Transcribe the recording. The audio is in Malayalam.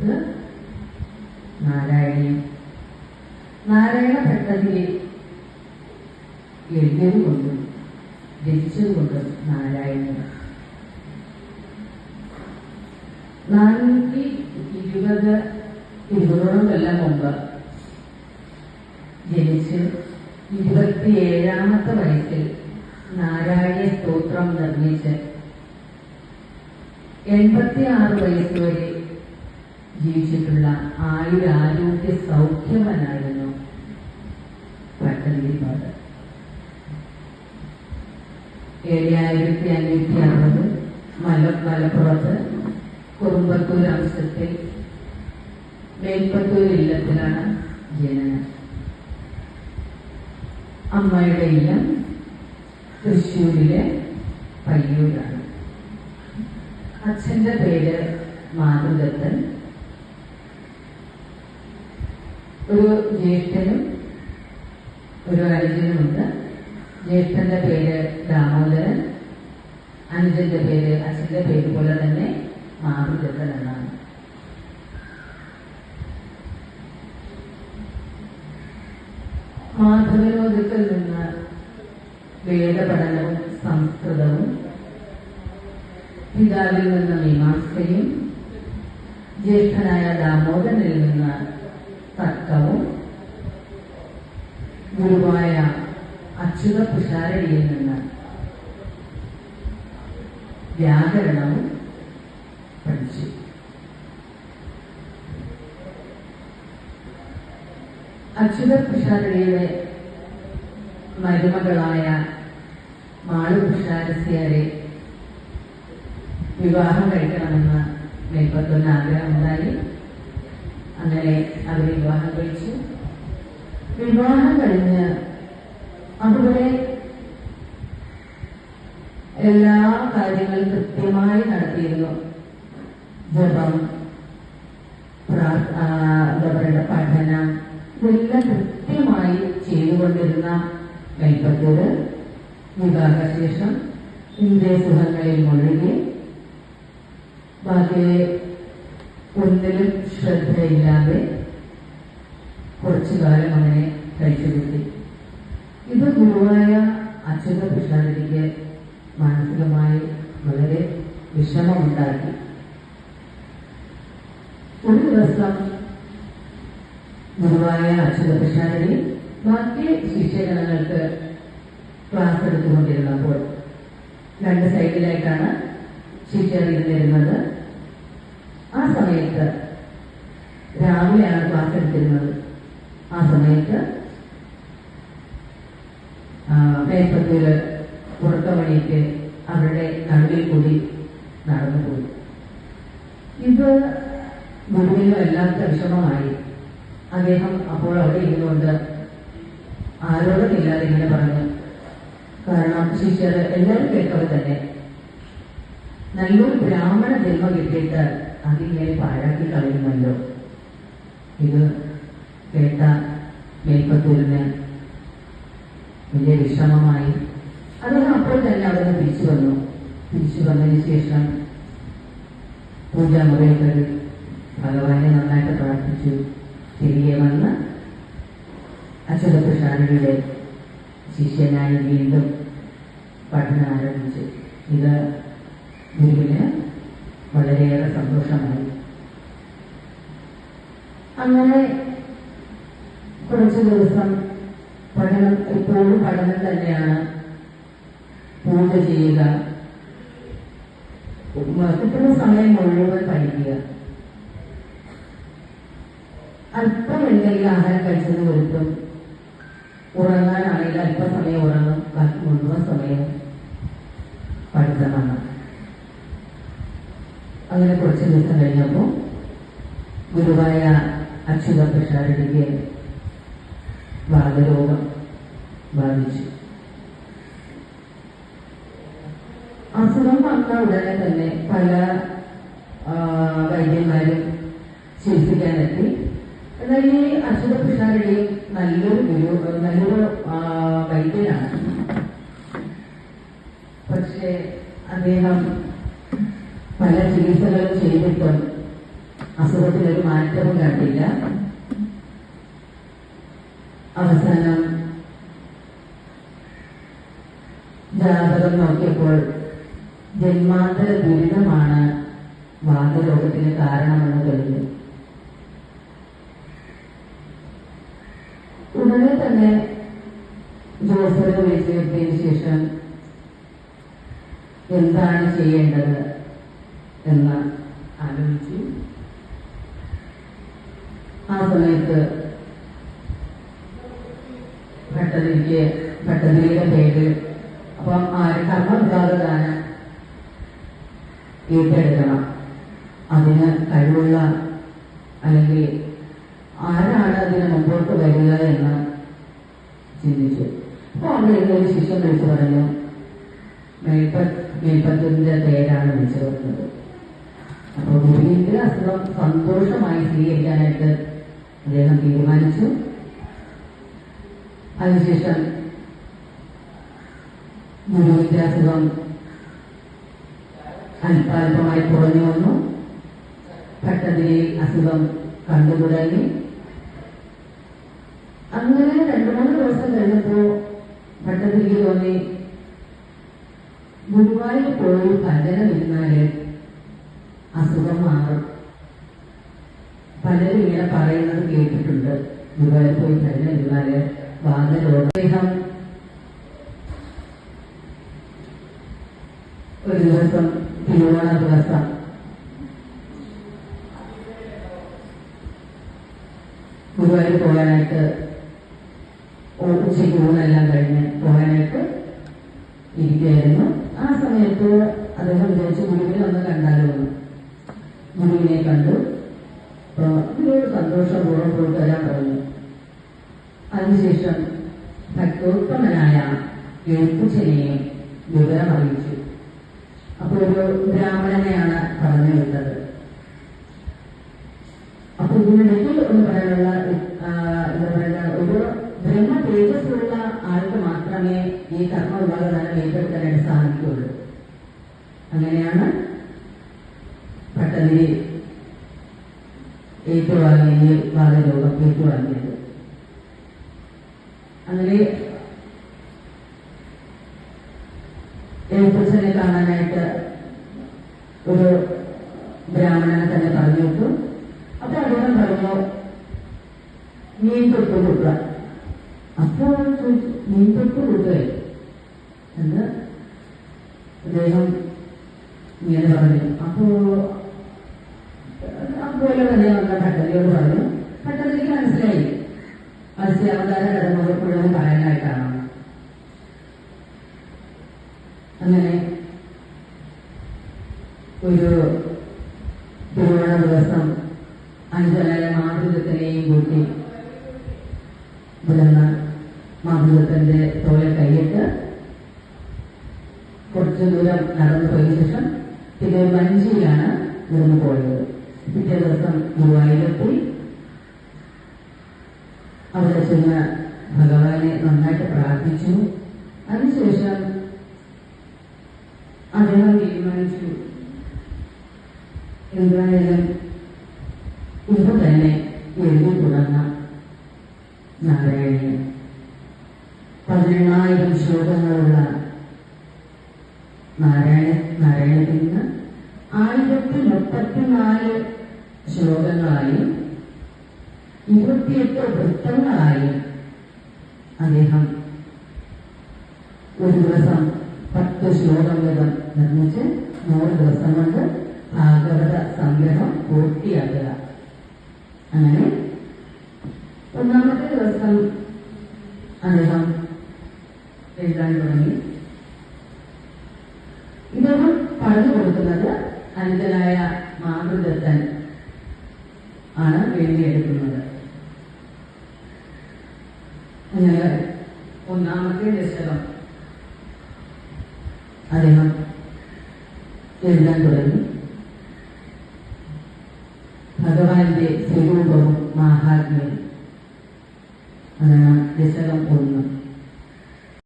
അടുത്ത് നാരായണ ഭട്ടതിരി എഴുതിയതുകൊണ്ടും രചിച്ചതുകൊണ്ടും നാരായണൻ 420 കൊല്ലം മുമ്പ് ജനിച്ച് 27ാമത്തെ വയസ്സിൽ നാരായണ സ്തോത്രം നിർമ്മിച്ച് 86 വയസ്സുവരെ ജീവിച്ചിട്ടുള്ള ആയുരാരോഗ്യ സൗഖ്യവനായിരുന്നു ഭട്ടതിരിപ്പാട്. 7560 മലപ്പുറത്ത് കുറുമ്പത്തൂർ അംശത്തിൽ മേൽപ്പത്തൂർ ഇല്ലത്തിലാണ് ജനനം. അമ്മയുടെ ഇല്ലം തൃശ്ശൂരിലെ പയ്യൂരാണ്. അച്ഛന്റെ പേര് മാധുദത്തൻ. ഒരു ജ്യേഷ്ഠനും ഒരു അനുജനുമുണ്ട്. ജ്യേഷ്ഠന്റെ പേര് ദാമോദരൻ, അനുജന്റെ പേര് അച്ഛന്റെ പേര് പോലെ തന്നെ മാധുദത്തൻ എന്നാണ്. മാധവനോദത്തിൽ നിന്ന് വേദപഠനവും സംസ്കൃതവും, പിതാവിൽ നിന്ന് മീമാംസയും, ജ്യേഷ്ഠനായ ദാമോദരനിൽ നിന്ന് തർക്കവും, ഗുരുവായ അച്യുത പിഷാരടിയിൽ നിന്ന് വ്യാകരണവും പഠിച്ചു. അച്യുത പിഷാരടിയുടെ മരുമകളായ മാളു പിഷാരസ്യരെ വിവാഹം കഴിക്കണമെന്ന് മേൽപ്പത്തൂരിന് ആഗ്രഹമുണ്ടായി. അങ്ങനെ അവർ വിവാഹം കഴിച്ചു. വിവാഹം കഴിഞ്ഞ് അവിടെ എല്ലാ കാര്യങ്ങളും കൃത്യമായി നടത്തിയിരുന്നു. ജപം, പഠനം ഇതെല്ലാം കൃത്യമായി ചെയ്തുകൊണ്ടിരുന്ന മേൽപ്പത്തൂർ വിവാഹശേഷം ഇന്ദ്രിയ സുഖങ്ങളിൽ മുഴുകി ബാക്കി ഒന്നിലും ശ്രദ്ധയില്ലാതെ കുറച്ചു കാലം അങ്ങനെ കഴിച്ചുകൂട്ടി. ഇത് ഗുരുവായ അച്യുത പിഷാരടിക്ക് മാനസികമായി വളരെ വിഷമമുണ്ടാക്കി. ഒരു ദിവസം ഗുരുവായ അച്യുത പിഷാരടി ബാക്കി ശിഷ്യഗണങ്ങൾക്ക് ക്ലാസ് എടുത്തുകൊണ്ടിരുന്നപ്പോൾ 2 സൈഡിലായിട്ടാണ് ശിഷ്യർ ഇരുന്നിരുന്നത്. ആ സമയത്ത് രാവിലെയാണ് ക്ലാസ് എടുത്തിരുന്നത്. ആ സമയത്ത് മേൽപ്പത്തൂര് ഉറക്കമണിക്ക് അവരുടെ നടുവിൽ കൂടി നടന്നുപോയി. ഇത് ഗുരുവിന് വല്ലാത്ത വിഷമമായി. അദ്ദേഹം അപ്പോൾ അവിടെ ഇരുന്നുകൊണ്ട് ആരോടുമില്ലാതെ ഇങ്ങനെ പറഞ്ഞു. കാരണം ശിഷ്യർ എല്ലാവരും കേട്ടവർ തന്നെ, നല്ലൊരു ബ്രാഹ്മണ ജന്മം കിട്ടിയിട്ട് അതിങ്ങനെ പാഴാക്കി കളയുമല്ലോ. ഇത് കേട്ട മേൽപ്പത്തൂരിന് വലിയ വിഷമമായി. അദ്ദേഹം അപ്പോൾ തന്നെ അവിടെ നിന്ന് തിരിച്ചു വന്നു. തിരിച്ചു വന്നതിന് ശേഷം പൂജാമുറിയിൽ ഭഗവാനെ നന്നായിട്ട് പ്രാർത്ഥിച്ചു. തിരികെ വന്ന് അച്യുത പിഷാരടിയുടെ ശിഷ്യനായി വീണ്ടും പഠനം ആരംഭിച്ചു. ഇത് ഗുരുവിന് വളരെയേറെ സന്തോഷമായി. അങ്ങനെ കുറച്ചു ദിവസം പഠനം, എപ്പോഴും പഠനം തന്നെയാണ്. പൂജ ചെയ്യുക, കിട്ടുന്ന സമയം മുഴുവൻ പഠിക്കുക. അല്പം എന്തെങ്കിലും ആഹാരം കഴിച്ചത് കൊടുത്തും ഉറങ്ങാനാണെങ്കിൽ അല്പസമയം ഉറങ്ങും, ബാക്കി മുഴുവൻ സമയം പഠിത്തമാണ്. അങ്ങനെ കുറച്ച് ദിവസം കഴിഞ്ഞപ്പോൾ ഗുരുവായ അച്യുത പിഷാരടിക്ക് വാതരോഗം ബാധിച്ചു. അസുഖം വന്ന ഉടനെ തന്നെ പല വൈദ്യന്മാരും ചികിത്സിക്കാനെത്തി. എന്നാൽ ഈ അച്യുത പിഷാരടി നല്ലൊരു വൈദ്യനാണ്. പക്ഷെ അദ്ദേഹം പല ചികിത്സകളും ചെയ്തിട്ടും അസുഖത്തിനൊരു മാറ്റവും കണ്ടില്ല. അവസാനം ജാതകം നോക്കിയപ്പോൾ ജന്മാന്തര ദുരിതമാണ് വാതരോഗത്തിന് കാരണമെന്ന് തെളിഞ്ഞു. ഉടനെ തന്നെ ജോസഫിനെ വിളിച്ചു വരുത്തിയതിനു ശേഷം എന്താണ് ചെയ്യേണ്ടത് എന്ന് ആലോചിച്ചു. ആ സമയത്ത് ഭട്ടതിരിയുടെ പേര് അപ്പം കർമ്മവിഭാഗദാനം ഏറ്റെടുക്കണം. അതിന് കഴിവുള്ള അല്ലെങ്കിൽ ആരാണ് അതിന് മുമ്പോട്ട് വരിക എന്ന് ചിന്തിച്ചു. അപ്പൊ അവിടെ ഒരു ശിഷ്യൻ വിളിച്ചു പറഞ്ഞു, മേൽപ്പത്തിന്റെ പേരാണ് വിളിച്ചു വരുന്നത്. അപ്പൊ ഗുരുവിന്റെ അസുഖം സന്തോഷമായി സ്വീകരിക്കാനായിട്ട് അദ്ദേഹം തീരുമാനിച്ചു. അതിനുശേഷം ഗുരുവിന്റെ അസുഖം അല്പാൽപമായി കുറഞ്ഞു വന്നു. ഭട്ടതിരി അസുഖം കണ്ടു തുടങ്ങി. അങ്ങനെ 2-3 ദിവസം കഴിഞ്ഞപ്പോ ഭട്ടതിരിക്ക് തോന്നി, ഗുരുവായൂർ പോയി ഭജനമിരുന്നാല് അസുഖം മാറും. പലരും ഇങ്ങനെ പറയുന്നത് കേട്ടിട്ടുണ്ട്, ഗുരുവായൂർ പോയി ഭജനമിരുന്നാല് വാതരോഗം. അദ്ദേഹം ഒരു ദിവസം തിരുവോണ ദിവസം ഗുരുവായൂർ പോകാനായിട്ട് ഉച്ചയ്ക്ക് ഊണെല്ലാം കഴിഞ്ഞ് പോകാനായിട്ട് ഇരിക്കുകയായിരുന്നു. ആ സമയത്ത് അദ്ദേഹം വിചാരിച്ചു ഗുരുവിനെ ഒന്ന് കണ്ടാലോ. ഗുരുവിനെ കണ്ടു. ഗുരുവോട് സന്തോഷപൂർവ്വം പോയിട്ട് വരാൻ പറഞ്ഞു. അതിനുശേഷം ഭക്തോത്തമനായ എഴുത്തച്ഛനെയും വിവരം അറിയിച്ചു. അപ്പോൾ ഒരു ബ്രാഹ്മണനെയാണ് പറഞ്ഞു വിട്ടത്. അപ്പൊ ഇതിനിടയ്ക്ക് എന്ന് പറയാനുള്ള എന്താ പറയുക, ഒരു ബ്രഹ്മ തേജസ്സുള്ള ആൾക്ക് മാത്രമേ ഈ കർമ്മവിഭാഗദാനം ഏറ്റെടുക്കാനായിട്ട് സാധിക്കുകയുള്ളൂ. അങ്ങനെയാണ് ഭട്ടതിരി ഏറ്റുവാങ്ങിയ വാതരോഗം ഏറ്റുവാങ്ങിയത്. അങ്ങനെ എഴുത്തച്ഛനെ കാണാനായിട്ട് ഒരു ബ്രാഹ്മണനെ തന്നെ പറഞ്ഞു വിട്ടു. അപ്പൊ അദ്ദേഹം പറഞ്ഞു, മീൻ തൊട്ട് കൊടുക്കുക. അപ്പോൾ ചോദിച്ചു, മീൻ തൊട്ട് കൊടുക്കുക എന്ന് അദ്ദേഹം ഇങ്ങനെ പറഞ്ഞു. അതുപോലെ തന്നെ വന്ന ഭട്ടതിരിയോട് പറഞ്ഞു. ഭട്ടതിരിക്ക് മനസ്സിലായി മത്സ്യാവതാര കഥ മുഴുവൻ പറയാനായിട്ടാണ്. അങ്ങനെ ഒരു തിരുവോണ ദിവസം അഞ്ചനായ മാതൃകത്തിനെയും കൂട്ടി വിടുന്ന മാതൃകത്തിന്റെ തോലെ കൈയിട്ട് കുറച്ചു ദൂരം നടന്നു പോയ ശേഷം പിന്നെ വഞ്ചിയിലാണ് നടന്നു പോയത്. പിറ്റേ ദിവസം ഗുരുവായൂരെത്തി. അവിടെ ചെന്ന് ഭഗവാനെ നന്നായിട്ട് പ്രാർത്ഥിച്ചു. അതിനുശേഷം അദ്ദേഹം തീരുമാനിച്ചു, എന്തായാലും ഇന്ന് തന്നെ എഴുതി തുടങ്ങാം നാരായണീയം. 18,000 ശ്ലോകങ്ങളുള്ള നാരായണത്തിൽ നിന്ന് 1034 ശ്ലോകങ്ങളായും 28 വൃത്തങ്ങളായും അദ്ദേഹം ഒരു ദിവസം 10 ശ്ലോകം വീതം നിർമ്മിച്ച് 100 ദിവസം കൊണ്ട് ഭാഗവത സംഗ്രഹം പൂർത്തിയാക്കുക. അങ്ങനെ 1ാമത്തെ ദിവസം അദ്ദേഹം എഴുതാൻ തുടങ്ങി. ഇദ്ദേഹം പറഞ്ഞു കൊടുക്കുന്നത് അനുജനായ മാതൃദത്തൻ ആണ് എഴുതിയെടുക്കുന്നത്. അങ്ങനെ 1ാമത്തെ ദശകം അദ്ദേഹം എഴുതാൻ തുടങ്ങി. ഭഗവാന്റെ സ്വരൂപവും മാഹാത്മ്യവും അതാണ് ദശകം